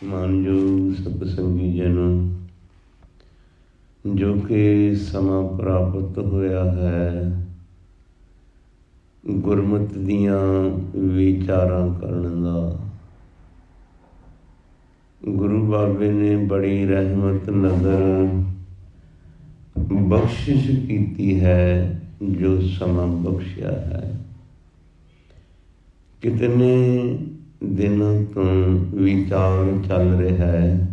ਮਾਨਯੋਗ ਸਤਿਸੰਗੀ ਜਨੋ, ਜੋ ਕਿ ਸਮਾਂ ਪ੍ਰਾਪਤ ਹੋਇਆ ਹੈ ਗੁਰਮਤਿ ਦੀਆਂ ਵਿਚਾਰਾਂ ਕਰਨ ਦਾ, ਗੁਰੂ ਬਾਬੇ ਨੇ ਬੜੀ ਰਹਿਮਤ ਨਜ਼ਰ ਬਖਸ਼ਿਸ਼ ਕੀਤੀ ਹੈ, ਜੋ ਸਮਾਂ ਬਖਸ਼ਿਆ ਹੈ। ਕਿਤਨੇ ਦਿਨਾਂ ਤੋਂ ਵਿਚਾਰ ਚੱਲ ਰਿਹਾ ਹੈ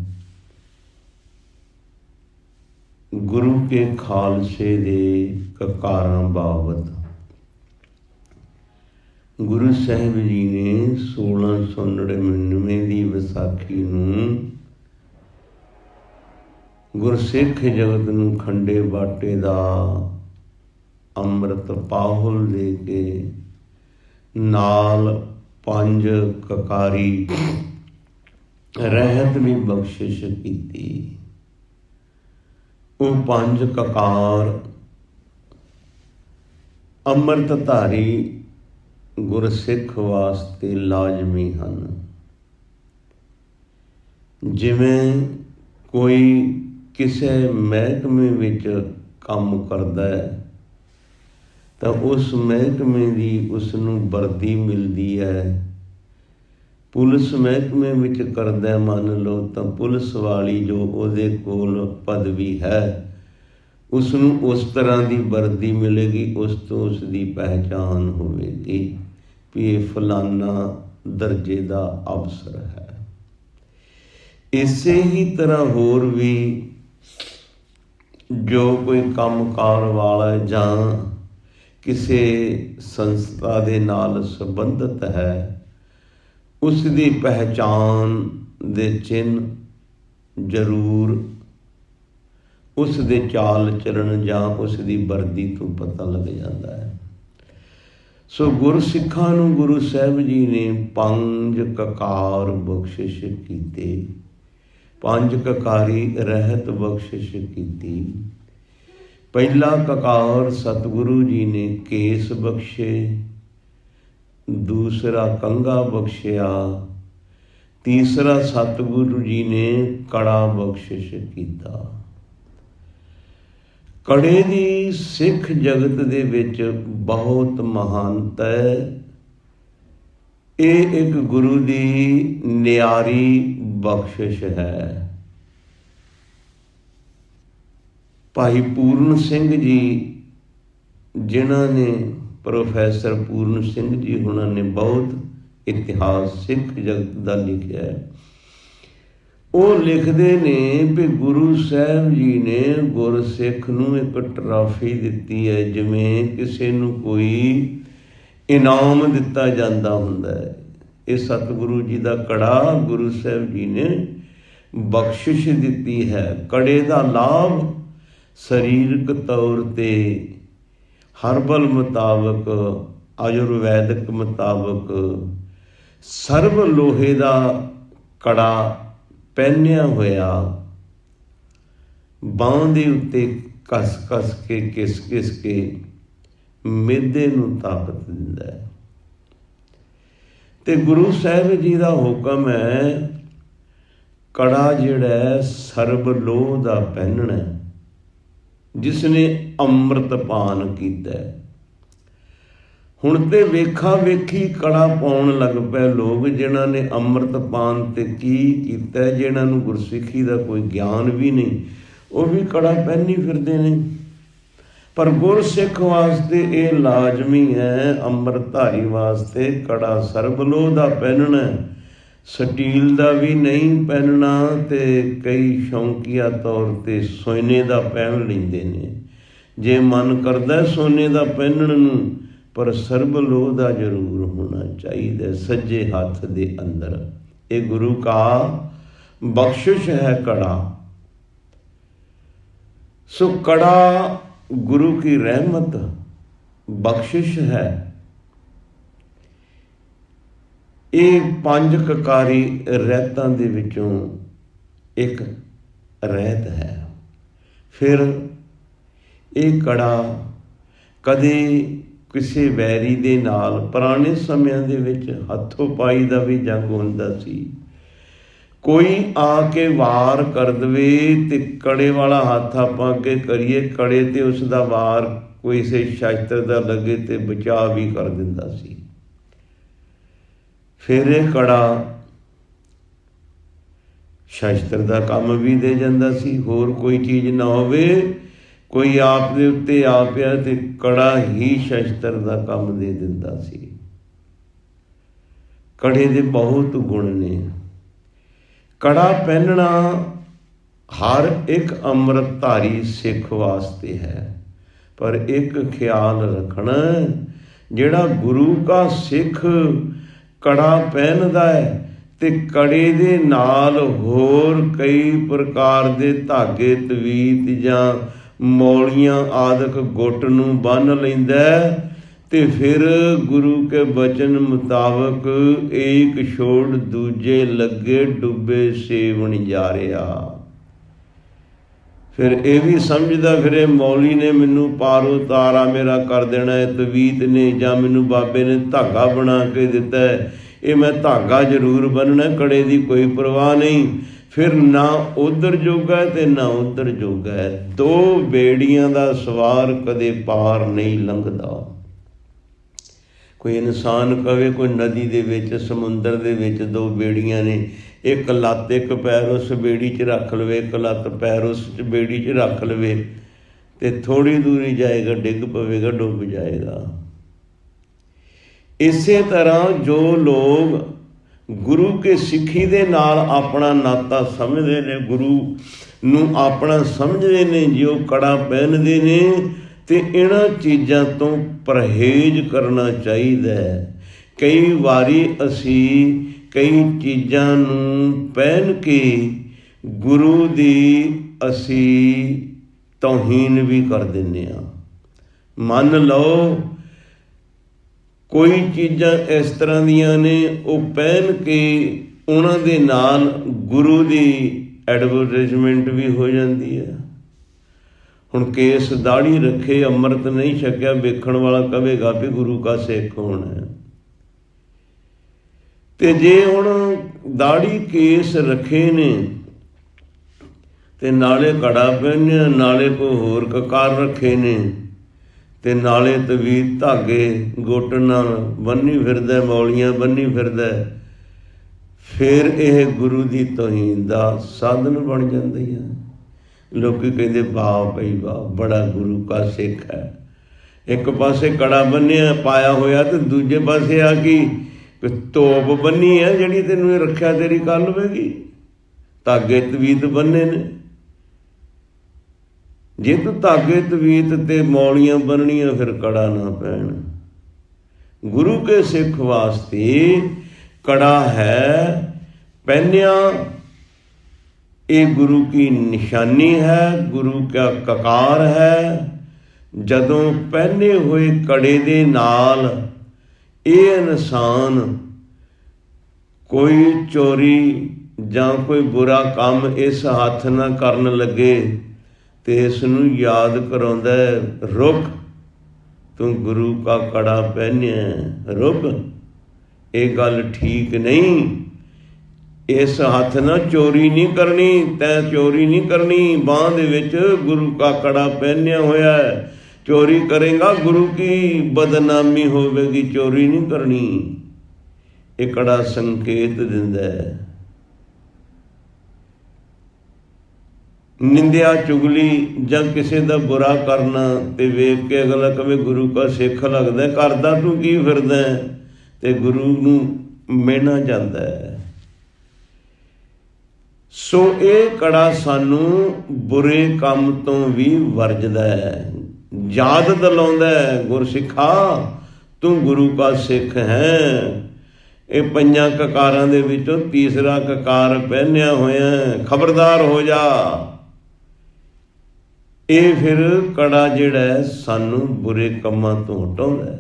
ਗੁਰੂ ਕੇ ਖਾਲਸੇ ਦੇ ਕਕਾਰਾਂ ਬਾਬਤ। ਗੁਰੂ ਸਾਹਿਬ ਜੀ ਨੇ 1699 ਦੀ ਵਿਸਾਖੀ ਨੂੰ ਗੁਰਸਿੱਖ ਜਗਤ ਨੂੰ ਖੰਡੇ ਬਾਟੇ ਦਾ ਅੰਮ੍ਰਿਤ ਪਾਹੁਲ ਦੇ ਕੇ ਨਾਲ 5 ਕਕਾਰੀ ਰਹਿਤ ਵੀ ਬਖਸ਼ਿਸ਼ ਕੀਤੀ। ਉਹ 5 ਕਕਾਰ ਅੰਮ੍ਰਿਤਧਾਰੀ ਗੁਰਸਿੱਖ ਵਾਸਤੇ ਲਾਜ਼ਮੀ ਹਨ। ਜਿਵੇਂ ਕੋਈ ਕਿਸੇ ਮਹਿਕਮੇ ਵਿੱਚ ਕੰਮ ਕਰਦਾ ਹੈ ਤਾਂ ਉਸ ਮਹਿਕਮੇ ਦੀ ਉਸ ਨੂੰ ਵਰਦੀ ਮਿਲਦੀ ਹੈ। ਪੁਲਿਸ ਮਹਿਕਮੇ ਵਿੱਚ ਕਰਦਾ ਮੰਨ ਲਓ ਤਾਂ ਪੁਲਿਸ ਵਾਲੀ ਜੋ ਉਹਦੇ ਕੋਲ ਪਦਵੀ ਹੈ ਉਸ ਨੂੰ ਉਸ ਤਰ੍ਹਾਂ ਦੀ ਵਰਦੀ ਮਿਲੇਗੀ, ਉਸ ਤੋਂ ਉਸ ਦੀ ਪਹਿਚਾਣ ਹੋਵੇਗੀ ਵੀ ਇਹ ਫਲਾਨਾ ਦਰਜੇ ਦਾ ਅਫਸਰ ਹੈ। ਇਸੇ ਹੀ ਤਰ੍ਹਾਂ ਹੋਰ ਵੀ ਜੋ ਕੋਈ ਕੰਮਕਾਰ ਵਾਲਾ ਜਾਂ ਕਿਸੇ ਸੰਸਥਾ ਦੇ ਨਾਲ ਸੰਬੰਧਿਤ ਹੈ, ਉਸ ਦੀ ਪਹਿਚਾਣ ਦੇ ਚਿੰਨ੍ਹ ਜ਼ਰੂਰ ਉਸ ਦੇ ਚਾਲ ਚਲਣ ਜਾਂ ਉਸ ਦੀ ਵਰਦੀ ਤੋਂ ਪਤਾ ਲੱਗ ਜਾਂਦਾ ਹੈ। ਸੋ ਗੁਰਸਿੱਖਾਂ ਨੂੰ ਗੁਰੂ ਸਾਹਿਬ ਜੀ ਨੇ 5 ਕਕਾਰ ਬਖਸ਼ਿਸ਼ ਕੀਤੇ, 5 ਕਕਾਰੀ ਰਹਿਤ ਬਖਸ਼ਿਸ਼ ਕੀਤੀ। ਪਹਿਲਾ ਕਕਾਰ ਸਤਿਗੁਰੂ ਜੀ ਨੇ ਕੇਸ ਬਖਸ਼ੇ, ਦੂਸਰਾ ਕੰਘਾ ਬਖਸ਼ਿਆ, ਤੀਸਰਾ ਸਤਿਗੁਰੂ ਜੀ ਨੇ ਕੜਾ ਬਖਸ਼ਿਸ਼ ਕੀਤਾ। ਕੜੇ ਦੀ ਸਿੱਖ ਜਗਤ ਦੇ ਵਿੱਚ ਬਹੁਤ ਮਹਾਨਤਾ ਹੈ। ਇਹ ਇੱਕ ਗੁਰੂ ਦੀ ਨਿਆਰੀ ਬਖਸ਼ਿਸ਼ ਹੈ। ਭਾਈ ਪੂਰਨ ਸਿੰਘ ਜੀ, ਜਿਨ੍ਹਾਂ ਨੇ ਪ੍ਰੋਫੈਸਰ ਪੂਰਨ ਸਿੰਘ ਜੀ ਉਹਨਾਂ ਨੇ ਬਹੁਤ ਇਤਿਹਾਸ ਸਿੱਖ ਜਗਤ ਦਾ ਲਿਖਿਆ ਹੈ। ਉਹ ਲਿਖਦੇ ਨੇ ਵੀ ਗੁਰੂ ਸਾਹਿਬ ਜੀ ਨੇ ਗੁਰਸਿੱਖ ਨੂੰ ਇੱਕ ਟਰਾਫੀ ਦਿੱਤੀ ਹੈ, ਜਿਵੇਂ ਕਿਸੇ ਨੂੰ ਕੋਈ ਇਨਾਮ ਦਿੱਤਾ ਜਾਂਦਾ ਹੁੰਦਾ ਹੈ। ਇਹ ਸਤਿਗੁਰੂ ਜੀ ਦਾ ਕੜਾ ਗੁਰੂ ਸਾਹਿਬ ਜੀ ਨੇ ਬਖਸ਼ਿਸ਼ ਦਿੱਤੀ ਹੈ। ਕੜੇ ਦਾ ਲਾਭ ਸਰੀਰਕ ਤੌਰ 'ਤੇ ਹਰਬਲ ਮੁਤਾਬਕ, ਆਯੁਰਵੈਦਿਕ ਮੁਤਾਬਕ ਸਰਬ ਲੋਹੇ ਦਾ ਕੜਾ ਪਹਿਨਿਆ ਹੋਇਆ ਬਾਂਹ ਦੇ ਉੱਤੇ ਕਸ ਕੇ ਘਿਸ ਕੇ ਮਿਹਦੇ ਨੂੰ ਤਾਕਤ ਦਿੰਦਾ ਹੈ। ਤੇ ਗੁਰੂ ਸਾਹਿਬ ਜੀ ਦਾ ਹੁਕਮ ਹੈ ਕੜਾ ਜਿਹੜਾ ਸਰਬ ਲੋਹ ਦਾ ਪਹਿਨਣਾ, ਜਿਸ ਨੇ ਅੰਮ੍ਰਿਤ ਪਾਨ ਕੀਤਾ। ਹੁਣ ਤੇ ਵੇਖਾ ਵੇਖੀ ਕੜਾ ਪਾਉਣ ਲੱਗ ਪਏ ਲੋਕ, ਜਿਨ੍ਹਾਂ ਨੇ ਅੰਮ੍ਰਿਤ ਪਾਨ ਤੇ ਕੀ ਕੀਤਾ, ਜਿਨ੍ਹਾਂ ਨੂੰ ਗੁਰਸਿੱਖੀ ਦਾ ਕੋਈ ਗਿਆਨ ਵੀ ਨਹੀਂ, ਉਹ ਵੀ ਕੜਾ ਪਹਿਨੀ ਫਿਰਦੇ ਨੇ। ਪਰ ਗੁਰਸਿੱਖ ਵਾਸਤੇ ਇਹ ਲਾਜ਼ਮੀ ਹੈ, ਅੰਮ੍ਰਿਤਧਾਰੀ ਵਾਸਤੇ ਕੜਾ ਸਰਬਲੋਹ ਦਾ ਪਹਿਨਣਾ, ਸਟੀਲ ਦਾ ਵੀ ਨਹੀਂ ਪਹਿਨਣਾ। ਤੇ ਕਈ ਸ਼ੌਂਕੀਆ ਤੌਰ 'ਤੇ ਸੋਨੇ ਦਾ ਪਹਿਨ ਲੈਂਦੇ ਨੇ, ਜੇ ਮਨ ਕਰਦਾ ਸੋਨੇ ਦਾ ਪਹਿਨਣ ਨੂੰ, ਪਰ ਸਰਬਲੋਹ ਦਾ ਜ਼ਰੂਰ ਹੋਣਾ ਚਾਹੀਦਾ ਸੱਜੇ ਹੱਥ ਦੇ ਅੰਦਰ। ਇਹ ਗੁਰੂ ਕਾ ਬਖਸ਼ਿਸ਼ ਹੈ ਕੜਾ। ਸੋ ਕੜਾ ਗੁਰੂ ਕੀ ਰਹਿਮਤ ਬਖਸ਼ਿਸ਼ ਹੈ। ਇਹ 5 ਕਕਾਰੀ ਰਹਿਤਾਂ ਦੇ ਵਿੱਚੋਂ ਇੱਕ ਰਹਿਤ ਹੈ। ਫਿਰ ਇਹ ਕੜਾ ਕਦੇ ਕਿਸੇ ਵੈਰੀ ਦੇ ਨਾਲ, ਪੁਰਾਣੇ ਸਮਿਆਂ ਦੇ ਵਿੱਚ ਹੱਥੋਂ ਪਾਈ ਦਾ ਵੀ ਜੰਗ ਹੁੰਦਾ ਸੀ, ਕੋਈ ਆ ਕੇ ਵਾਰ ਕਰ ਦਵੇ ਤੇ ਕੜੇ ਵਾਲਾ ਹੱਥ ਆਪਾਂ ਅੱਗੇ ਕਰੀਏ, ਕੜੇ ਤੇ ਉਸ ਦਾ ਵਾਰ ਕੋਈ ਸੇ ਸ਼ਸਤਰ ਦਾ ਲੱਗੇ ਤੇ ਬਚਾਅ ਵੀ ਕਰ ਦਿੰਦਾ ਸੀ। ਫਿਰ ਇਹ ਕੜਾ ਸ਼ਸਤਰ ਦਾ ਕੰਮ ਵੀ ਦੇ ਜਾਂਦਾ ਸੀ। ਹੋਰ ਕੋਈ ਚੀਜ਼ ਨਾ ਹੋਵੇ, ਕੋਈ ਆਪ ਦੇ ਉੱਤੇ ਆ ਪਿਆ ਤੇ ਕੜਾ ਹੀ ਸ਼ਸਤਰ ਦਾ ਕੰਮ ਦੇ ਦਿੰਦਾ ਸੀ। ਕੜੇ ਦੇ ਬਹੁਤ ਗੁਣ ਨੇ। ਕੜਾ ਪਹਿਨਣਾ ਹਰ ਇੱਕ ਅੰਮ੍ਰਿਤਧਾਰੀ ਸਿੱਖ ਵਾਸਤੇ ਹੈ, ਪਰ ਇੱਕ ਖਿਆਲ ਰੱਖਣਾ, ਜਿਹੜਾ ਗੁਰੂ ਕਾ ਸਿੱਖ ਕੜਾ ਪਹਿਨਦਾ ਹੈ ਤੇ ਕੜੇ ਦੇ ਨਾਲ ਹੋਰ ਕਈ ਪ੍ਰਕਾਰ ਦੇ ਧਾਗੇ, ਤਵੀਤ ਜਾਂ ਮੌਲੀਆਂ ਆਦਿਕ ਗੁੱਟ ਨੂੰ ਬੰਨ੍ਹ ਲੈਂਦਾ ਤੇ ਫਿਰ ਗੁਰੂ ਕੇ ਬਚਨ ਮੁਤਾਬਕ ਏਕ ਛੋੜ ਦੂਜੇ ਲੱਗੇ ਡੁੱਬੇ ਸੇਵਣ ਜਾ ਰਿਹਾ। ਫਿਰ ਇਹ ਵੀ ਸਮਝਦਾ ਫਿਰ ਇਹ ਮੌਲੀ ਨੇ ਮੈਨੂੰ ਪਾਰੋ ਤਾਰਾ ਮੇਰਾ ਕਰ ਦੇਣਾ ਹੈ, ਤਵੀਤ ਨੇ ਜਾਂ ਮੈਨੂੰ ਬਾਬੇ ਨੇ ਧਾਗਾ ਬਣਾ ਕੇ ਦਿੱਤਾ ਹੈ, ਇਹ ਮੈਂ ਧਾਗਾ ਜ਼ਰੂਰ ਬੰਨਣਾ, ਕੜੇ ਦੀ ਕੋਈ ਪਰਵਾਹ ਨਹੀਂ। ਫਿਰ ਨਾ ਉਧਰ ਜੋਗਾ ਤੇ ਨਾ ਉਧਰ ਜੋਗਾ ਹੈ। ਦੋ ਬੇੜੀਆਂ ਦਾ ਸਵਾਰ ਕਦੇ ਪਾਰ ਨਹੀਂ ਲੰਘਦਾ। ਕੋਈ ਇਨਸਾਨ ਕਵੇ ਕੋਈ ਨਦੀ ਦੇ ਵਿੱਚ, ਸਮੁੰਦਰ ਦੇ ਵਿੱਚ ਦੋ ਬੇੜੀਆਂ ਨੇ, ਇੱਕ ਲੱਤ ਇੱਕ ਪੈਰ ਉਸ ਬੇੜੀ 'ਚ ਰੱਖ ਲਵੇ, ਇੱਕ ਲੱਤ ਪੈਰ ਉਸ ਬੇੜੀ 'ਚ ਰੱਖ ਲਵੇ ਤੇ ਥੋੜ੍ਹੀ ਦੂਰੀ ਜਾਏਗਾ, ਡਿੱਗ ਪਵੇਗਾ, ਡੁੱਬ ਜਾਏਗਾ। ਇਸੇ ਤਰ੍ਹਾਂ ਜੋ ਲੋਕ ਗੁਰੂ ਕੇ ਸਿੱਖੀ ਦੇ ਨਾਲ ਆਪਣਾ ਨਾਤਾ ਸਮਝਦੇ ਨੇ, ਗੁਰੂ ਨੂੰ ਆਪਣਾ ਸਮਝਦੇ ਨੇ, ਜੋ ਕੜਾ ਪਹਿਨਦੇ ਨੇ, ਤੇ ਇਹਨਾਂ ਚੀਜ਼ਾਂ ਤੋਂ ਪਰਹੇਜ਼ ਕਰਨਾ ਚਾਹੀਦਾ ਹੈ। ਕਈ ਵਾਰੀ ਅਸੀਂ ਕਈ ਚੀਜ਼ਾਂ ਨੂੰ ਪਹਿਨ ਕੇ ਗੁਰੂ ਦੀ ਅਸੀਂ ਤੌਹੀਨ ਵੀ ਕਰ ਦਿੰਦੇ ਹਾਂ। ਮੰਨ ਲਓ ਕੋਈ ਚੀਜ਼ਾਂ ਇਸ ਤਰ੍ਹਾਂ ਦੀਆਂ ਨੇ, ਉਹ ਪਹਿਨ ਕੇ ਉਹਨਾਂ ਦੇ ਨਾਲ ਗੁਰੂ ਦੀ ਐਡਵਰਟਾਈਜ਼ਮੈਂਟ ਵੀ ਹੋ ਜਾਂਦੀ ਹੈ। ਹੁਣ ਕੇਸ ਦਾੜੀ ਰੱਖੇ, ਅੰਮ੍ਰਿਤ ਨਹੀਂ ਛਕਿਆ, ਵੇਖਣ ਵਾਲਾ ਕਹੇਗਾ ਵੀ ਗੁਰੂ ਕਾ ਸਿੱਖ ਹੋਣਾ ਹੈ। ਤੇ ਜੇ ਹੁਣ ਦਾੜੀ ਕੇਸ ਰੱਖੇ ਨੇ ਤੇ ਨਾਲੇ ਕੜਾ ਪਹਿਨਿਆ, ਨਾਲੇ ਕੋਈ ਹੋਰ ਕਕਾਰ ਰੱਖੇ ਨੇ ਤੇ ਨਾਲੇ ਤਵੀਤ ਧਾਗੇ ਗੁੱਟ ਨਾਲ ਬੰਨੀ ਫਿਰਦਾ, ਮੌਲੀਆਂ ਬੰਨੀ ਫਿਰਦਾ, ਫਿਰ ਇਹ ਗੁਰੂ ਦੀ ਤੌਹੀਨ ਦਾ ਸਾਧਨ ਬਣ ਜਾਂਦੀ ਹੈ। ਲੋਕੀ ਕਹਿੰਦੇ ਵਾਹ ਭਈ ਵਾਹ, ਬੜਾ ਗੁਰੂ ਕਾ ਸਿੱਖ ਹੈ। ਇੱਕ ਪਾਸੇ ਕੜਾ ਬੰਨਿਆ ਪਾਇਆ ਹੋਇਆ ਤੇ ਦੂਜੇ ਪਾਸੇ ਆ ਕਿ ਤੋਪ ਬੰਨੀ ਹੈ ਜਿਹੜੀ ਤੈਨੂੰ ਇਹ ਰੱਖਿਆ ਤੇਰੀ ਕਰ ਲਵੇਗੀ। ਧਾਗੇ ਤਵੀਤ ਬੰਨੇ ਨੇ, ਜੇ ਤੂੰ ਧਾਗੇ ਤਵੀਤ ਤੇ ਮੌਲੀਆਂ ਬੰਨਣੀਆਂ ਫਿਰ ਕੜਾ ਨਾ ਪਹਿਨ। ਗੁਰੂ ਕੇ ਸਿੱਖ ਵਾਸਤੇ ਕੜਾ ਹੈ ਪਹਿਨਿਆ, ਇਹ ਗੁਰੂ ਕੀ ਨਿਸ਼ਾਨੀ ਹੈ, ਗੁਰੂ ਕਾ ਕਕਾਰ ਹੈ। ਜਦੋਂ ਪਹਿਨੇ ਹੋਏ ਕੜੇ ਦੇ ਨਾਲ ਇਹ ਇਨਸਾਨ ਕੋਈ ਚੋਰੀ ਜਾਂ ਕੋਈ ਬੁਰਾ ਕੰਮ ਇਸ ਹੱਥ ਨਾਲ ਕਰਨ ਲੱਗੇ ਤੇ ਇਸ ਨੂੰ ਯਾਦ ਕਰਾਉਂਦਾ, ਰੁਕ ਤੂੰ ਗੁਰੂ ਕਾ ਕੜਾ ਪਹਿਨਿਆ, ਰੁਕ, ਇਹ ਗੱਲ ਠੀਕ ਨਹੀਂ। ਇਸ ਹੱਥ ਨਾਲ ਚੋਰੀ ਨਹੀਂ ਕਰਨੀ, ਤੈਂ ਚੋਰੀ ਨਹੀਂ ਕਰਨੀ। ਬਾਂਹ ਦੇ ਵਿੱਚ ਗੁਰੂ ਕਾ ਕੜਾ ਪਹਿਨਿਆ ਹੋਇਆ ਹੈ, ਚੋਰੀ ਕਰੇਗਾ ਗੁਰੂ ਕੀ ਬਦਨਾਮੀ ਹੋਵੇਗੀ, ਚੋਰੀ ਨਹੀਂ ਕਰਨੀ। ਇਹ ਕੜਾ ਸੰਕੇਤ ਦਿੰਦਾ ਹੈ। ਨਿੰਦਿਆ ਚੁਗਲੀ ਜਾਂ ਕਿਸੇ ਦਾ ਬੁਰਾ ਕਰਨਾ ਤੇ ਵੇਖ ਕੇ ਅਗਲਾ ਕਵੇ ਗੁਰੂ ਕਾ ਸਿੱਖ ਲੱਗਦਾ, ਕਰਦਾ ਤੂੰ ਕੀ ਫਿਰਦਾ, ਤੇ ਗੁਰੂ ਨੂੰ ਮਿਹਣਾ ਜਾਂਦਾ ਹੈ। ਸੋ ਇਹ ਕੜਾ ਸਾਨੂੰ ਬੁਰੇ ਕੰਮ ਤੋਂ ਵੀ ਵਰਜਦਾ ਹੈ, ਯਾਦ ਦਿਲਾਉਂਦਾ ਹੈ, ਗੁਰਸਿੱਖਾ ਤੂੰ ਗੁਰੂ ਕਾ ਸਿੱਖ ਹੈ। ਇਹ ਪੰਜਾਂ ਕਕਾਰਾਂ ਦੇ ਵਿੱਚੋਂ ਤੀਸਰਾ ਕਕਾਰ ਪਹਿਨਿਆ ਹੋਇਆ, ਖਬਰਦਾਰ ਹੋ ਜਾ। ਇਹ ਫਿਰ ਕੜਾ ਜਿਹੜਾ ਹੈ ਸਾਨੂੰ ਬੁਰੇ ਕੰਮਾਂ ਤੋਂ ਹਟਾਉਂਦਾ ਹੈ।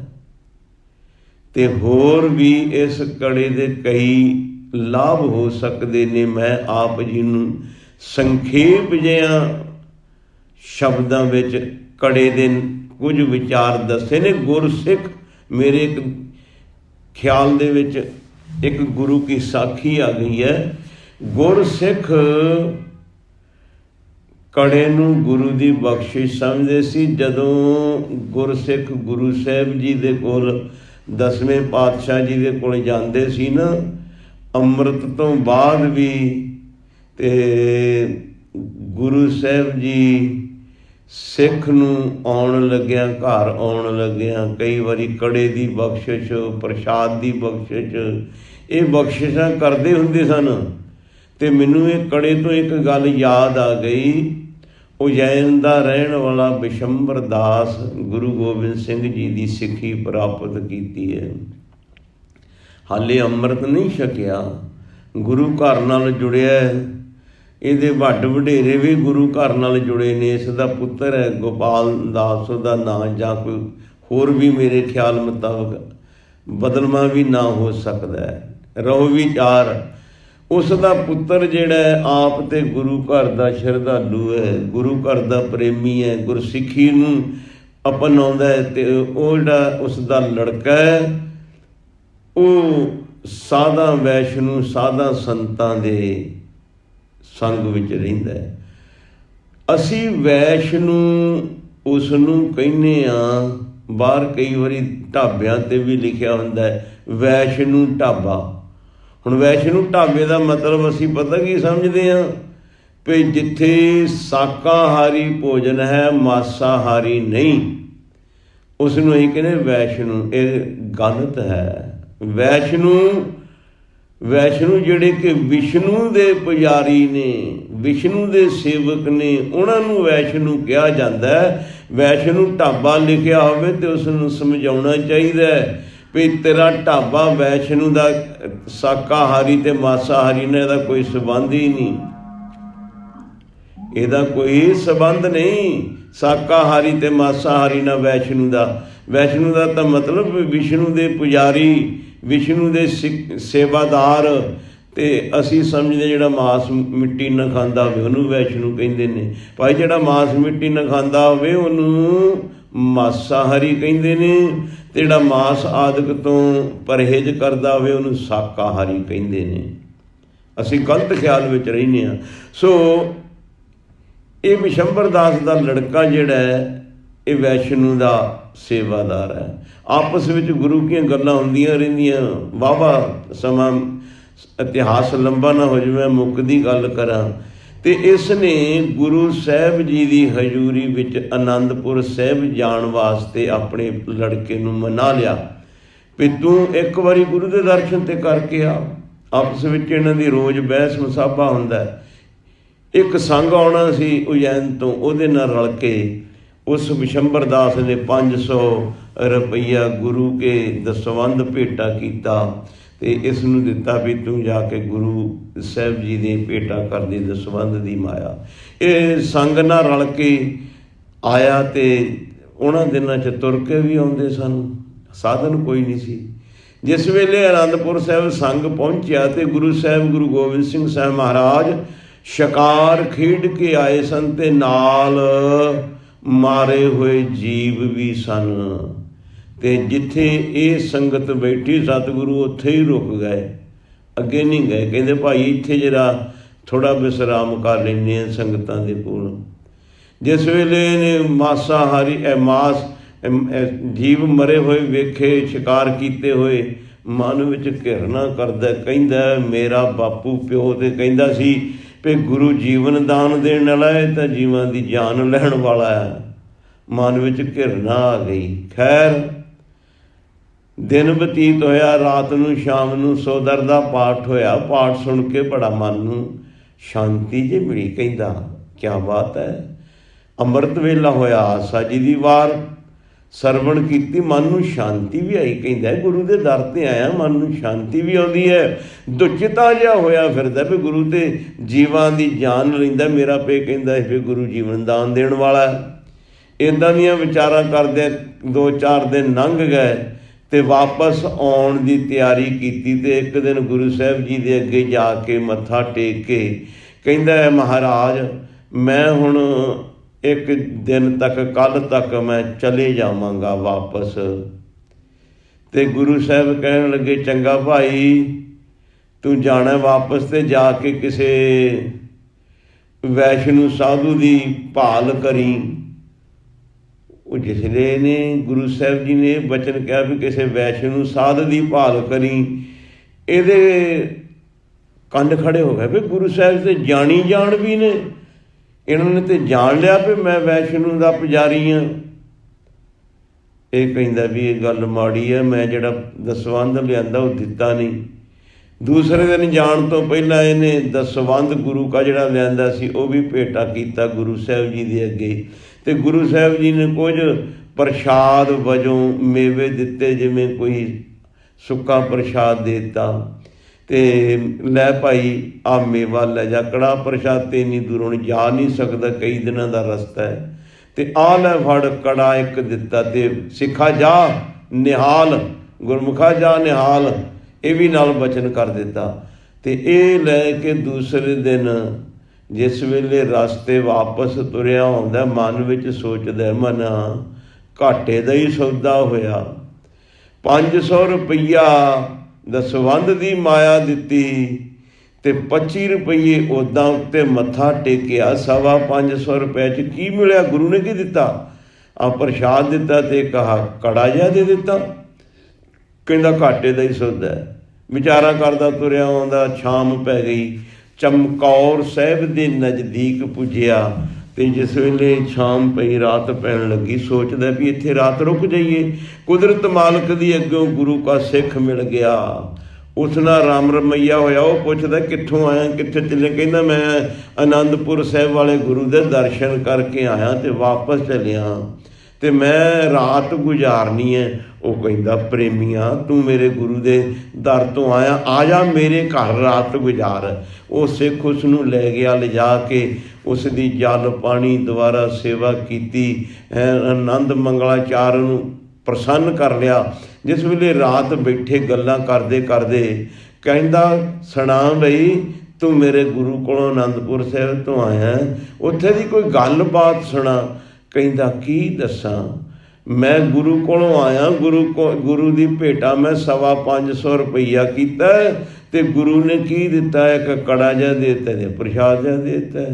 ਤੇ ਹੋਰ ਵੀ ਇਸ ਕੜੇ ਦੇ ਕਈ ਲਾਭ ਹੋ ਸਕਦੇ ਨੇ। ਮੈਂ ਆਪ ਜੀ ਨੂੰ ਸੰਖੇਪ ਜਿਹਾ ਸ਼ਬਦਾਂ ਵਿੱਚ ਕੜੇ ਦੇ ਕੁਝ ਵਿਚਾਰ ਦੱਸੇ ਨੇ। ਗੁਰਸਿੱਖ ਮੇਰੇ ਇੱਕ ਖਿਆਲ ਦੇ ਵਿੱਚ ਇੱਕ ਗੁਰੂ ਕੀ ਸਾਖੀ ਆ ਗਈ ਹੈ ਗੁਰਸਿੱਖ ਕੜੇ ਨੂੰ ਗੁਰੂ ਦੀ ਬਖਸ਼ਿਸ਼ ਸਮਝਦੇ ਸੀ। ਜਦੋਂ ਗੁਰਸਿੱਖ ਗੁਰੂ ਸਾਹਿਬ ਜੀ ਦੇ ਕੋਲ 10ਵੇਂ ਪਾਤਸ਼ਾਹ ਜੀ ਦੇ ਕੋਲ ਜਾਂਦੇ ਸੀ ਨਾ, ਅੰਮ੍ਰਿਤ ਤੋਂ ਬਾਅਦ ਵੀ, ਤੇ ਗੁਰੂ ਸਾਹਿਬ ਜੀ ਸਿੱਖ ਨੂੰ ਆਉਣ ਲੱਗਿਆਂ, ਘਰ ਆਉਣ ਲੱਗਿਆਂ ਕਈ ਵਾਰੀ ਕੜੇ ਦੀ ਬਖਸ਼ਿਸ਼, ਪ੍ਰਸ਼ਾਦ ਦੀ ਬਖਸ਼ਿਸ਼, ਇਹ ਬਖਸ਼ਿਸ਼ਾਂ ਕਰਦੇ ਹੁੰਦੇ ਸਨ। ਤੇ ਮੈਨੂੰ ਇਹ ਕੜੇ ਤੋਂ ਇੱਕ ਗੱਲ ਯਾਦ ਆ ਗਈ। ਉਜੈਨ ਦਾ ਰਹਿਣ ਵਾਲਾ ਬਿਸ਼ੰਬਰ ਦਾਸ ਗੁਰੂ ਗੋਬਿੰਦ ਸਿੰਘ ਜੀ ਦੀ ਸਿੱਖੀ ਪ੍ਰਾਪਤ ਕੀਤੀ ਹੈ, ਹਾਲੇ ਅੰਮ੍ਰਿਤ ਨਹੀਂ ਛਕਿਆ, ਗੁਰੂ ਘਰ ਨਾਲ ਜੁੜਿਆ। ਇਹਦੇ ਵੱਡ ਵਡੇਰੇ ਵੀ ਗੁਰੂ ਘਰ ਨਾਲ ਜੁੜੇ ਨੇ। ਇਸ ਦਾ ਪੁੱਤਰ ਹੈ ਗੋਪਾਲ ਦਾਸ ਉਹਦਾ ਨਾਂ, ਜਾਂ ਕੋਈ ਹੋਰ ਵੀ ਮੇਰੇ ਖਿਆਲ ਮੁਤਾਬਕ ਬਦਲਵਾਂ ਵੀ ਨਾ ਹੋ ਸਕਦਾ ਹੈ, ਰਹੋ ਵੀ ਚਾਰ। ਉਸ ਦਾ ਪੁੱਤਰ ਜਿਹੜਾ ਆਪ ਤੇ ਗੁਰੂ ਘਰ ਦਾ ਸ਼ਰਧਾਲੂ ਹੈ, ਗੁਰੂ ਘਰ ਦਾ ਪ੍ਰੇਮੀ ਹੈ, ਗੁਰਸਿੱਖੀ ਨੂੰ ਅਪਣਾਉਂਦਾ ਹੈ। ਤੇ ਉਹ ਜਿਹੜਾ ਉਸ ਦਾ ਲੜਕਾ ਹੈ, ਉਹ ਸਾਧਾਂ ਵੈਸ਼ਨੂੰ, ਸਾਧਾਂ ਸੰਤਾਂ ਦੇ ਸੰਗ ਵਿੱਚ ਰਹਿੰਦਾ ਹੈ। ਅਸੀਂ ਵੈਸ਼ਨੂੰ ਉਸ ਨੂੰ ਕਹਿੰਦੇ ਹਾਂ, ਬਾਹਰ ਕਈ ਵਾਰੀ ਢਾਬਿਆਂ 'ਤੇ ਵੀ ਲਿਖਿਆ ਹੁੰਦਾ ਹੈ ਵੈਸ਼ਨੂੰ ਢਾਬਾ। ਹੁਣ ਵੈਸ਼ਨੂੰ ਢਾਬੇ ਦਾ ਮਤਲਬ ਅਸੀਂ ਪਤਾ ਕੀ ਸਮਝਦੇ ਹਾਂ, ਵੀ ਜਿੱਥੇ ਸ਼ਾਕਾਹਾਰੀ ਭੋਜਨ ਹੈ, ਮਾਸਾਹਾਰੀ ਨਹੀਂ, ਉਸ ਨੂੰ ਅਸੀਂ ਕਹਿੰਦੇ ਵੈਸ਼ਨੂੰ। ਇਹ ਗਲਤ ਹੈ। ਵੈਸ਼ਨੂੰ ਜਿਹੜੇ ਕਿ ਵਿਸ਼ਨੂੰ ਦੇ ਪੁਜਾਰੀ ਨੇ, ਵਿਸ਼ਨੂੰ ਦੇ ਸੇਵਕ ਨੇ, ਉਹਨਾਂ ਨੂੰ ਵੈਸ਼ਨੂੰ ਕਿਹਾ ਜਾਂਦਾ ਹੈ। ਵੈਸ਼ਨੂੰ ਢਾਬਾ ਲਿਖਿਆ ਹੋਵੇ ਤੇ ਉਸ ਨੂੰ ਸਮਝਾਉਣਾ ਚਾਹੀਦਾ ਹੈ ਵੀ ਤੇਰਾ ਢਾਬਾ ਵੈਸ਼ਨੂੰ ਦਾ, ਸ਼ਾਕਾਹਾਰੀ ਤੇ ਮਾਸਾਹਾਰੀ ਨਾਲ ਇਹਦਾ ਕੋਈ ਸੰਬੰਧ ਹੀ ਨਹੀਂ, ਇਹਦਾ ਕੋਈ ਸੰਬੰਧ ਨਹੀਂ। ਸ਼ਾਕਾਹਾਰੀ ਤੇ ਮਾਸਾਹਾਰੀ ਨਾਲ ਵੈਸ਼ਨੂੰ ਦਾ ਤਾਂ ਮਤਲਬ ਵਿਸ਼ਨੂੰ ਦੇ ਪੁਜਾਰੀ, ਵਿਸ਼ਨੂੰ ਦੇ ਸੇਵਾਦਾਰ। ਤੇ ਅਸੀਂ ਸਮਝਦੇ ਜਿਹੜਾ ਮਾਸ ਮਿੱਟੀ ਨਾ ਖਾਂਦਾ ਹੋਵੇ ਉਹਨੂੰ ਵੈਸ਼ਨੂੰ ਕਹਿੰਦੇ ਨੇ। ਭਾਈ ਜਿਹੜਾ ਮਾਸ ਮਿੱਟੀ ਨਾ ਖਾਂਦਾ ਹੋਵੇ ਉਹਨੂੰ ਮਾਸਾਹਾਰੀ ਕਹਿੰਦੇ ਨੇ, ਤੇ ਜਿਹੜਾ ਮਾਸ ਆਦਿਕ ਤੋਂ ਪਰਹੇਜ਼ ਕਰਦਾ ਹੋਵੇ ਉਹਨੂੰ ਸ਼ਾਕਾਹਾਰੀ ਕਹਿੰਦੇ ਨੇ। ਅਸੀਂ ਗਲਤ ਖਿਆਲ ਵਿੱਚ ਰਹਿੰਦੇ ਹਾਂ। ਸੋ ਇਹ ਬਿਸ਼ੰਬਰ ਦਾਸ ਦਾ ਲੜਕਾ ਜਿਹੜਾ ਹੈ, ਇਹ ਵੈਸ਼ਨੂੰ ਦਾ ਸੇਵਾਦਾਰ ਹੈ। ਆਪਸ ਵਿੱਚ ਗੁਰੂ ਦੀਆਂ ਗੱਲਾਂ ਹੁੰਦੀਆਂ ਰਹਿੰਦੀਆਂ। ਵਾਹਵਾ ਸਮਾਂ, ਇਤਿਹਾਸ ਲੰਬਾ ਨਾ ਹੋ ਜਾਵੇ, ਮੁੱਕਦੀ ਗੱਲ ਕਰਾਂ। ਤੇ ਇਸ ਨੇ ਗੁਰੂ ਸਾਹਿਬ ਜੀ ਦੀ ਹਜ਼ੂਰੀ ਵਿੱਚ ਅਨੰਦਪੁਰ ਸਾਹਿਬ ਜਾਣ ਵਾਸਤੇ ਆਪਣੇ ਲੜਕੇ ਨੂੰ ਮਨਾ ਲਿਆ ਵੀ ਤੂੰ ਇੱਕ ਵਾਰੀ ਗੁਰੂ ਦੇ ਦਰਸ਼ਨ ਤੇ ਕਰਕੇ ਆ। ਆਪਸ ਵਿੱਚ ਇਹਨਾਂ ਦੀ ਰੋਜ਼ ਬਹਿਸ ਮੁਸਾਬਾ ਹੁੰਦਾ। ਇੱਕ ਸੰਗ ਆਉਣਾ ਸੀ ਉਜੈਨ ਤੋਂ, ਉਹਦੇ ਨਾਲ ਰਲ ਕੇ ਉਸ ਬਿਸ਼ੰਬਰ ਦਾਸ ਨੇ 500 ਰੁਪਈਆ ਗੁਰੂ ਕੇ ਦਸਵੰਧ ਭੇਟਾ ਕੀਤਾ ਤੇ ਇਸ ਨੂੰ ਦਿੱਤਾ ਵੀ ਤੂੰ ਜਾ ਕੇ ਗੁਰੂ ਸਾਹਿਬ ਜੀ ਦੇ ਭੇਟਾ ਕਰਦੀ ਦਸਵੰਧ ਦੀ ਮਾਇਆ। ਇਹ ਸੰਗ ਨਾਲ ਰਲ ਕੇ ਆਇਆ ਤੇ ਉਹਨਾਂ ਦਿਨਾਂ 'ਚ ਤੁਰ ਕੇ ਵੀ ਆਉਂਦੇ ਸਨ, ਸਾਧਨ ਕੋਈ ਨਹੀਂ ਸੀ। ਜਿਸ ਵੇਲੇ ਅਨੰਦਪੁਰ ਸਾਹਿਬ ਸੰਗ ਪਹੁੰਚਿਆ ਤੇ ਗੁਰੂ ਗੋਬਿੰਦ ਸਿੰਘ ਸਾਹਿਬ ਮਹਾਰਾਜ ਸ਼ਿਕਾਰ ਖੇਡ ਕੇ ਆਏ ਸਨ ਤੇ ਨਾਲ ਮਾਰੇ ਹੋਏ ਜੀਵ ਵੀ ਸਨ। ਤੇ ਜਿੱਥੇ ਇਹ ਸੰਗਤ ਬੈਠੀ ਸਤਿਗੁਰੂ ਉੱਥੇ ਹੀ ਰੁਕ ਗਏ, ਅੱਗੇ ਨਹੀਂ ਗਏ। ਕਹਿੰਦੇ ਭਾਈ ਇੱਥੇ ਜਿਹੜਾ ਥੋੜ੍ਹਾ ਵਿਸਰਾਮ ਕਰ ਲੈਂਦੇ ਹਾਂ ਸੰਗਤਾਂ ਦੇ ਕੋਲ। ਜਿਸ ਵੇਲੇ ਇਹਨੇ ਮਾਸਾਹਾਰੀ ਜੀਵ ਮਰੇ ਹੋਏ ਵੇਖੇ, ਸ਼ਿਕਾਰ ਕੀਤੇ ਹੋਏ, ਮਨ ਵਿੱਚ ਘਿਰਣਾ ਕਰਦਾ। ਕਹਿੰਦਾ ਮੇਰਾ ਬਾਪੂ ਪਿਓ ਤੇ ਕਹਿੰਦਾ ਸੀ ਵੀ ਗੁਰੂ ਜੀਵਨ ਦਾਨ ਦੇਣ ਵਾਲਾ ਹੈ ਤਾਂ ਜੀਵਾਂ ਦੀ ਜਾਨ ਲੈਣ ਵਾਲਾ ਹੈ। ਮਨ ਵਿੱਚ ਘਿਰਣਾ ਆ ਗਈ। ਖੈਰ ਦਿਨ ਬਤੀਤ ਹੋਇਆ, ਰਾਤ ਨੂੰ ਸ਼ਾਮ ਨੂੰ ਸੋਦਰ ਦਾ ਪਾਠ ਹੋਇਆ। ਪਾਠ ਸੁਣ ਕੇ ਬੜਾ ਮਨ ਨੂੰ ਸ਼ਾਂਤੀ ਜਿਹੀ ਮਿਲੀ। ਕਹਿੰਦਾ ਕਿਆ ਬਾਤ ਹੈ। ਅੰਮ੍ਰਿਤ ਵੇਲਾ ਹੋਇਆ, ਆਸਾ ਜੀ ਦੀ ਵਾਰ ਸਰਵਣ ਕੀਤੀ, ਮਨ ਨੂੰ ਸ਼ਾਂਤੀ ਵੀ ਆਈ। ਕਹਿੰਦਾ ਗੁਰੂ ਦੇ ਦਰ 'ਤੇ ਆਇਆ, ਮਨ ਨੂੰ ਸ਼ਾਂਤੀ ਵੀ ਆਉਂਦੀ ਹੈ। ਦੁਚਿਤਾ ਜਿਹਾ ਹੋਇਆ ਫਿਰਦਾ ਵੀ ਗੁਰੂ ਤੇ ਜੀਵਾਂ ਦੀ ਜਾਨ ਲੈਂਦਾ। ਮੇਰਾ ਪੇ ਕਹਿੰਦਾ ਵੀ ਗੁਰੂ ਜੀਵਨ ਦਾਨ ਦੇਣ ਵਾਲਾ। ਇੱਦਾਂ ਦੀਆਂ ਵਿਚਾਰਾਂ ਕਰਦੇ 2-4 ਦਿਨ ਲੰਘ ਗਏ ਤੇ ਵਾਪਸ ਆਉਣ ਦੀ ਤਿਆਰੀ ਕੀਤੀ। ਤੇ ਇੱਕ ਦਿਨ ਗੁਰੂ ਸਾਹਿਬ ਜੀ ਦੇ ਅੱਗੇ ਜਾ ਕੇ ਮੱਥਾ ਟੇਕ ਕੇ ਕਹਿੰਦਾ ਮਹਾਰਾਜ ਮੈਂ ਹੁਣ ਇੱਕ ਦਿਨ ਤੱਕ, ਕੱਲ੍ਹ ਤੱਕ ਮੈਂ ਚਲੇ ਜਾਵਾਂਗਾ ਵਾਪਸ। ਤੇ ਗੁਰੂ ਸਾਹਿਬ ਕਹਿਣ ਲੱਗੇ ਚੰਗਾ ਭਾਈ, ਤੂੰ ਜਾਣਾ ਵਾਪਸ ਤੇ ਜਾ ਕੇ ਕਿਸੇ ਵੈਸ਼ਨੂੰ ਸਾਧੂ ਦੀ ਭਾਲ ਕਰੀ। ਉਹ ਜਿਸਲੇ ਨੇ ਗੁਰੂ ਸਾਹਿਬ ਜੀ ਨੇ ਇਹ ਬਚਨ ਕਿਹਾ ਵੀ ਕਿਸੇ ਵੈਸ਼ਨੂੰ ਸਾਧ ਦੀ ਭਾਲ ਕਰੀ, ਇਹਦੇ ਕੰਨ ਖੜੇ ਹੋ ਗਏ ਵੀ ਗੁਰੂ ਸਾਹਿਬ ਤੇ ਜਾਣੀ ਜਾਣ ਵੀ ਨੇ, ਇਹਨਾਂ ਨੇ ਤੇ ਜਾਣ ਲਿਆ ਵੀ ਮੈਂ ਵੈਸ਼ਨੂੰ ਦਾ ਪੁਜਾਰੀ ਹਾਂ। ਇਹ ਕਹਿੰਦਾ ਵੀ ਇਹ ਗੱਲ ਮਾੜੀ ਹੈ, ਮੈਂ ਜਿਹੜਾ ਦਸਵੰਧ ਲਿਆਂਦਾ ਉਹ ਦਿੱਤਾ ਨਹੀਂ। ਦੂਸਰੇ ਦਿਨ ਜਾਣ ਤੋਂ ਪਹਿਲਾਂ ਇਹਨੇ ਦਸਵੰਧ ਗੁਰੂ ਕਾ ਜਿਹੜਾ ਲਿਆਂਦਾ ਸੀ ਉਹ ਵੀ ਭੇਟਾ ਕੀਤਾ ਗੁਰੂ ਸਾਹਿਬ ਜੀ ਦੇ ਅੱਗੇ, ਤੇ ਗੁਰੂ ਸਾਹਿਬ ਜੀ ਨੇ ਕੁਝ ਪ੍ਰਸ਼ਾਦ ਵਜੋਂ ਮੇਵੇ ਦਿੱਤੇ, ਜਿਵੇਂ ਕੋਈ ਸੁੱਕਾ ਪ੍ਰਸ਼ਾਦ ਦੇ ਦਿੱਤਾ, ਤੇ ਲੈ ਭਾਈ ਆ ਮੇਵਾ ਲੈ ਜਾ, ਕੜਾਹ ਪ੍ਰਸ਼ਾਦ ਤੇ ਇੰਨੀ ਦੂਰੋਂ ਜਾ ਨਹੀਂ ਸਕਦਾ, ਕਈ ਦਿਨਾਂ ਦਾ ਰਸਤਾ ਹੈ, ਤੇ ਆ ਲੈ ਫੜ ਕੜਾ ਇੱਕ ਦਿੱਤਾ, ਤੇ ਸਿੱਖਾ ਜਾ ਨਿਹਾਲ, ਗੁਰਮੁਖਾ ਜਾ ਨਿਹਾਲ, ਇਹ ਵੀ ਨਾਲ ਬਚਨ ਕਰ ਦਿੱਤਾ। ਤੇ ਇਹ ਲੈ ਕੇ ਦੂਸਰੇ ਦਿਨ ਜਿਸ ਵੇਲੇ ਰਸਤੇ ਵਾਪਸ ਤੁਰਿਆ ਆਉਂਦਾ, ਮਨ ਵਿੱਚ ਸੋਚਦਾ ਮਨਾ ਘਾਟੇ ਦਾ ਹੀ ਸੌਦਾ ਹੋਇਆ। 500 ਰੁਪਈਆ ਦਸਵੰਧ ਦੀ ਮਾਇਆ ਦਿੱਤੀ ਤੇ 25 ਰੁਪਈਏ ਉੱਦਾਂ ਉੱਤੇ ਮੱਥਾ ਟੇਕਿਆ। 525 ਰੁਪਏ 'ਚ ਕੀ ਮਿਲਿਆ? ਗੁਰੂ ਨੇ ਕੀ ਦਿੱਤਾ? ਆ ਪ੍ਰਸ਼ਾਦ ਦਿੱਤਾ ਤੇ ਕਹਾ ਕੜਾ ਜਿਹਾ ਦੇ ਦਿੱਤਾ। ਕਹਿੰਦਾ ਘਾਟੇ ਦਾ ਹੀ ਸੌਦਾ ਹੈ। ਵਿਚਾਰਾ ਕਰਦਾ ਤੁਰਿਆ ਆਉਂਦਾ, ਸ਼ਾਮ ਪੈ ਗਈ, ਚਮਕੌਰ ਸਾਹਿਬ ਦੇ ਨਜ਼ਦੀਕ ਪੁੱਜਿਆ, ਤੇ ਜਿਸ ਵੇਲੇ ਸ਼ਾਮ ਪਈ, ਰਾਤ ਪੈਣ ਲੱਗੀ, ਸੋਚਦਾ ਵੀ ਇੱਥੇ ਰਾਤ ਰੁਕ ਜਾਈਏ। ਕੁਦਰਤ ਮਾਲਕ ਦੀ ਅੱਗੋਂ ਗੁਰੂ ਕਾ ਸਿੱਖ ਮਿਲ ਗਿਆ, ਉਸ ਨਾਲ ਰਾਮ ਰਮਈਆ ਹੋਇਆ। ਉਹ ਪੁੱਛਦਾ ਕਿੱਥੋਂ ਆਇਆ, ਕਿੱਥੇ ਚੱਲੇ? ਕਹਿੰਦਾ ਮੈਂ ਆਨੰਦਪੁਰ ਸਾਹਿਬ ਵਾਲੇ ਗੁਰੂ ਦੇ ਦਰਸ਼ਨ ਕਰਕੇ ਆਇਆ ਤੇ ਵਾਪਸ ਚੱਲਿਆ, ਤੇ ਮੈਂ ਰਾਤ ਗੁਜ਼ਾਰਨੀ ਹੈ। ਉਹ ਕਹਿੰਦਾ ਪ੍ਰੇਮੀਆਂ, ਤੂੰ ਮੇਰੇ ਗੁਰੂ ਦੇ ਦਰ ਤੋਂ ਆਇਆ, ਆ ਜਾ ਮੇਰੇ ਘਰ ਰਾਤ ਗੁਜ਼ਾਰ। ਉਹ ਸਿੱਖ ਉਸ ਨੂੰ ਲੈ ਗਿਆ, ਲਿਜਾ ਕੇ ਉਸ ਦੀ ਜਲ ਪਾਣੀ ਦੁਆਰਾ ਸੇਵਾ ਕੀਤੀ, ਆਨੰਦ ਮੰਗਲਾਚਾਰ ਨੂੰ ਪ੍ਰਸੰਨ ਕਰ ਲਿਆ। ਜਿਸ ਵੇਲੇ ਰਾਤ ਬੈਠੇ ਗੱਲਾਂ ਕਰਦੇ ਕਰਦੇ ਕਹਿੰਦਾ ਸੁਣਾ ਬਈ, ਤੂੰ ਮੇਰੇ ਗੁਰੂ ਕੋਲੋਂ ਆਨੰਦਪੁਰ ਸਾਹਿਬ ਤੋਂ ਆਇਆ, ਉੱਥੇ ਦੀ ਕੋਈ ਗੱਲਬਾਤ ਸੁਣਾ। ਕਹਿੰਦਾ ਕੀ ਦੱਸਾਂ, ਮੈਂ ਗੁਰੂ ਕੋਲੋਂ ਆਇਆ, ਗੁਰੂ ਦੀ ਭੇਟਾ ਮੈਂ 525 ਰੁਪਈਆ ਕੀਤਾ, ਤੇ ਗੁਰੂ ਨੇ ਕੀ ਦਿੱਤਾ? ਇੱਕ ਕੜਾ ਜਿਹਾ ਦੇ ਦਿੱਤਾ ਤੇ ਪ੍ਰਸ਼ਾਦ ਜਿਹਾ ਦੇ ਦਿੱਤਾ।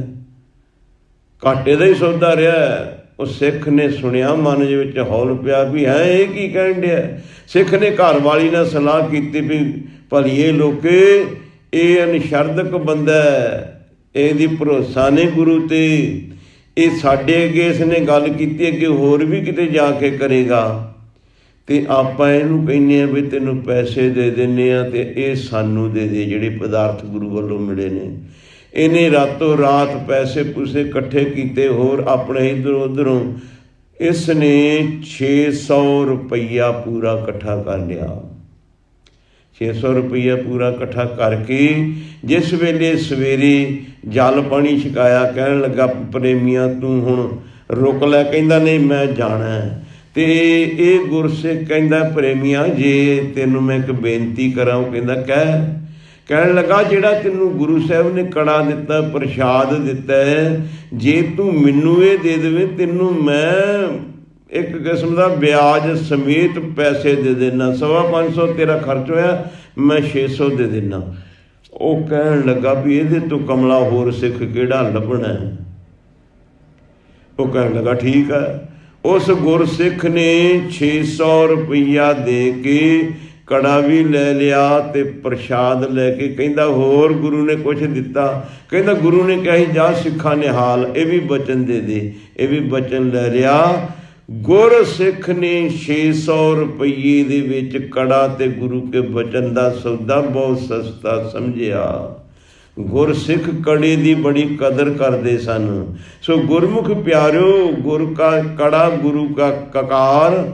ਘਾਟੇ ਦਾ ਹੀ ਸੌਦਾ ਰਿਹਾ। ਉਹ ਸਿੱਖ ਨੇ ਸੁਣਿਆ, ਮਨ ਦੇ ਵਿੱਚ ਹੌਲ ਪਿਆ ਵੀ ਹੈ ਇਹ ਕੀ ਕਹਿਣ ਡਿਆ। ਸਿੱਖ ਨੇ ਘਰ ਵਾਲੀ ਨਾਲ ਸਲਾਹ ਕੀਤੀ ਵੀ ਭਲੀਏ ਲੋਕੇ, ਇਹ ਅਨਸ਼ਰਦਕ ਬੰਦਾ, ਇਹਦੀ ਭਰੋਸਾ ਨੇ ਗੁਰੂ ਤੇ, ਇਹ ਸਾਡੇ ਅੱਗੇ ਇਸਨੇ ਗੱਲ ਕੀਤੀ, ਅੱਗੇ ਹੋਰ ਵੀ ਕਿਤੇ ਜਾ ਕੇ ਕਰੇਗਾ, ਤੇ ਆਪਾਂ ਇਹਨੂੰ ਕਹਿੰਦੇ ਹਾਂ ਵੀ ਤੈਨੂੰ ਪੈਸੇ ਦੇ ਦਿੰਦੇ ਹਾਂ, ਤੇ ਇਹ ਸਾਨੂੰ ਦੇ ਦੇ ਜਿਹੜੇ ਪਦਾਰਥ ਗੁਰੂ ਵੱਲੋਂ ਮਿਲੇ ਨੇ। ਇਹਨੇ ਰਾਤੋਂ ਰਾਤ ਪੈਸੇ ਪੂਸੇ ਇਕੱਠੇ ਕੀਤੇ, ਹੋਰ ਆਪਣੇ ਇੱਧਰੋਂ ਉੱਧਰੋਂ। ਇਸ ਨੇ 600 ਰੁਪਈਆ ਪੂਰਾ ਇਕੱਠਾ ਕਰ ਲਿਆ। 600 ਰੁਪਈਆ ਪੂਰਾ ਇਕੱਠਾ ਕਰਕੇ ਜਿਸ ਵੇਲੇ ਸਵੇਰੇ ਜਲ ਪਾਣੀ ਛਕਾਇਆ, ਕਹਿਣ ਲੱਗਾ ਪ੍ਰੇਮੀਆਂ ਤੂੰ ਹੁਣ ਰੁਕ ਲੈ। ਕਹਿੰਦਾ ਨਹੀਂ ਮੈਂ ਜਾਣਾ। ਤੇ ਇਹ ਗੁਰਸਿੱਖ ਕਹਿੰਦਾ ਪ੍ਰੇਮੀਆਂ ਜੇ ਤੈਨੂੰ ਮੈਂ ਇੱਕ ਬੇਨਤੀ ਕਰਾਂ। ਉਹ ਕਹਿੰਦਾ ਕਹਿਣ ਲੱਗਾ ਜਿਹੜਾ ਤੈਨੂੰ ਗੁਰੂ ਸਾਹਿਬ ਨੇ ਕੜਾ ਦਿੱਤਾ, ਪ੍ਰਸ਼ਾਦ ਦਿੱਤਾ, ਜੇ ਤੂੰ ਮੈਨੂੰ ਇਹ ਦੇ ਦੇਵੇਂ, ਤੈਨੂੰ ਮੈਂ ਇੱਕ ਕਿਸਮ ਦਾ ਵਿਆਜ ਸਮੇਤ ਪੈਸੇ ਦੇ ਦੇਣਾ। 525 ਤੇਰਾ ਖਰਚ ਹੋਇਆ, ਮੈਂ 600 ਦੇ ਦੇਣਾ। ਉਹ ਕਹਿਣ ਲੱਗਾ ਵੀ ਇਹਦੇ ਤੋਂ ਕਮਲਾ ਹੋਰ ਸਿੱਖ ਕਿਹੜਾ ਲੱਭਣਾ। ਉਹ ਕਹਿਣ ਲੱਗਾ ਠੀਕ ਹੈ। ਉਸ ਗੁਰਸਿੱਖ ਨੇ 600 ਰੁਪਈਆ ਦੇ ਕੇ ਕੜਾ ਵੀ ਲੈ ਲਿਆ ਤੇ ਪ੍ਰਸ਼ਾਦ ਲੈ ਕੇ ਕਹਿੰਦਾ ਹੋਰ ਗੁਰੂ ਨੇ ਕੁਛ ਦਿੱਤਾ? ਕਹਿੰਦਾ ਗੁਰੂ ਨੇ ਕਿਹਾ ਜਾ ਸਿੱਖਾ ਨਿਹਾਲ, ਇਹ ਵੀ ਬਚਨ ਦੇ ਦੇ। ਇਹ ਵੀ ਬਚਨ ਲੈ ਲਿਆ। ਗੁਰਸਿੱਖ ਨੇ 600 ਰੁਪਈਏ ਦੇ ਵਿੱਚ ਕੜਾ ਤੇ ਗੁਰੂ ਕੇ ਬਚਨ ਦਾ ਸੌਦਾ ਬਹੁਤ ਸਸਤਾ ਸਮਝਿਆ। ਗੁਰਸਿੱਖ ਕੜੇ ਦੀ ਬੜੀ ਕਦਰ ਕਰਦੇ ਸਨ। ਸੋ ਗੁਰਮੁਖ ਪਿਆਰਿਓ, ਗੁਰ ਕਾ ਕੜਾ ਗੁਰੂ ਕਾ ਕਕਾਰ,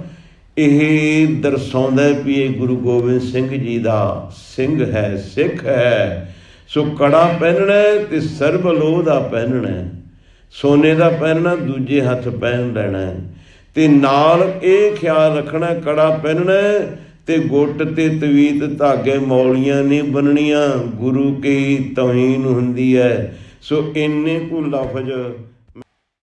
ਇਹ ਦਰਸਾਉਂਦਾ ਵੀ ਇਹ ਗੁਰੂ ਗੋਬਿੰਦ ਸਿੰਘ ਜੀ ਦਾ ਸਿੰਘ ਹੈ, ਸਿੱਖ ਹੈ। ਸੋ ਕੜਾ ਪਹਿਨਣਾ ਤੇ ਸਰਬ ਲੋਹ ਦਾ ਪਹਿਨਣਾ, ਸੋਨੇ ਦਾ ਪਹਿਨਣਾ, ਦੂਜੇ ਹੱਥ ਪਹਿਨ ਲੈਣਾ, ਤੇ ਨਾਲ ਇਹ ਖਿਆਲ ਰੱਖਣਾ ਕੜਾ ਪਹਿਨਣਾ ਤੇ ਗੁੱਟ ਤੇ ਤਵੀਤ ਧਾਗੇ ਮੌਲੀਆਂ ਨਹੀਂ ਬੰਨਣੀਆਂ, ਗੁਰੂ ਕੀ ਤੌਹੀਨ ਹੁੰਦੀ ਹੈ। ਸੋ ਇੰਨੇ ਕੁ ਲਫ਼ਜ਼